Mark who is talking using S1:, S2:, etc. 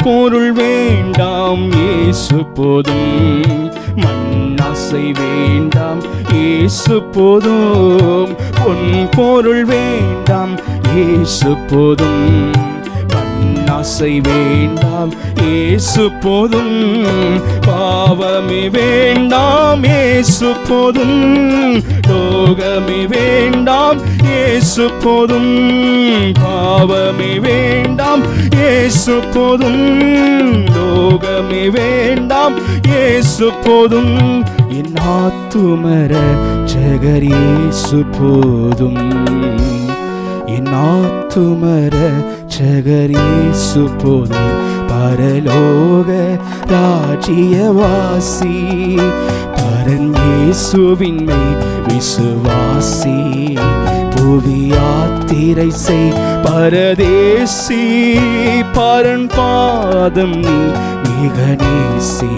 S1: பொருள் வேண்டாம் இயேசு போதும், மண்ணாசை வேண்டாம் இயேசு போதும், பொன் பொருள் வேண்டாம் இயேசு போதும், மண்ணாசை வேண்டாம் இயேசு போதும், பாவமே வேண்டாம் இயேசு போதும், லோகமே வேண்டாம் இயேசு போதும், பாவமே வேண்டாம் இயேசு போதும், லோகமே வேண்டாம் இயேசு போதும், என் ஆத்துமர ஜெகர் இயேசு போதும், என் ஆத்துமர ஜெகர் இயேசு போதும், பரலோக ராஜ்யவாசி, பரன் இயேசுவின்மை விசுவாசி, புவி யாத்திரை செய் பரதேசி, பரன் பாதம் நீ மிக நேசி.